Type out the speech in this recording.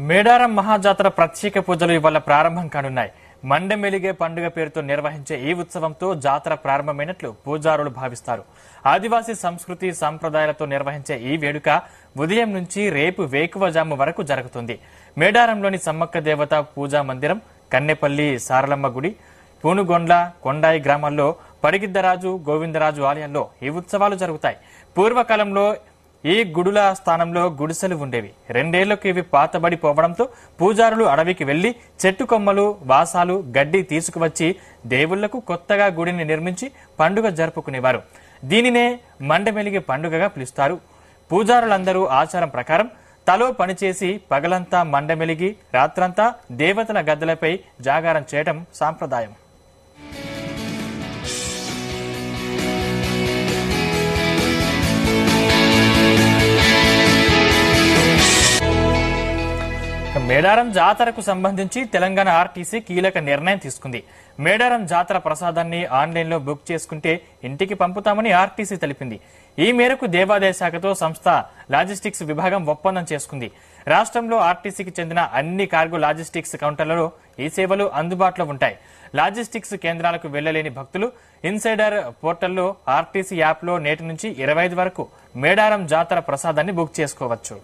మేడారం మహాజాతర ప్రత్యేక పూజలు ఇవాళ ప్రారంభం కానున్నాయి. మండమెలిగే పండుగ పేరుతో నిర్వహించే ఈ ఉత్సవంతో జాతర ప్రారంభమైనట్లు పూజారులు భావిస్తారు. ఆదివాసీ సంస్కృతి సంప్రదాయాలతో నిర్వహించే ఈ వేడుక ఉదయం నుంచి రేపు వేకువజాము వరకు జరుగుతుంది. మేడారంలోని సమ్మక్క దేవత పూజా మందిరం, కన్నెపల్లి సారలమ్మ గుడి, పూనుగొండ్ల, కొండాయి గ్రామాల్లో పడిగిద్దరాజు, గోవిందరాజు ఆలయాల్లో ఈ ఉత్సవాలు జరుగుతాయి. పూర్వకాలంలో ఈ గుడుల స్థానంలో గుడిసెలు ఉండేవి. 2 ఏళ్లకు ఇవి పాతబడి పోవడంతో పూజారులు అడవికి వెళ్లి చెట్టు కొమ్మలు, వాసాలు, గడ్డి తీసుకువచ్చి దేవుళ్లకు కొత్తగా గుడిని నిర్మించి పండుగ జరుపుకునేవారు. దీనినే మండమెలిగే పండుగగా పిలుస్తారు. పూజారులందరూ ఆచారం ప్రకారం తలో పనిచేసి పగలంతా మండమెలిగి రాత్రంతా దేవతల గద్దెలపై జాగారం చేయడం సాంప్రదాయం. మేడారం జాతరకు సంబంధించి తెలంగాణ ఆర్టీసీ కీలక నిర్ణయం తీసుకుంది. మేడారం జాతర ప్రసాదాన్ని ఆన్లైన్లో బుక్ చేసుకుంటే ఇంటికి పంపుతామని ఆర్టీసీ తెలిపింది. ఈ మేరకు దేవాదాయ శాఖతో సంస్థ లాజిస్టిక్స్ విభాగం ఒప్పందం చేసుకుంది. రాష్ట్రంలో ఆర్టీసీకి చెందిన అన్ని కార్గో లాజిస్టిక్స్ కౌంటర్లలో ఈ సేవలు అందుబాటులో ఉంటాయి. లాజిస్టిక్స్ కేంద్రాలకు వెళ్లలేని భక్తులు ఇన్సైడర్ పోర్టల్లో ఆర్టీసీ యాప్లో నేటి నుంచి 25 వరకు మేడారం జాతర ప్రసాదాన్ని బుక్ చేసుకోవచ్చు.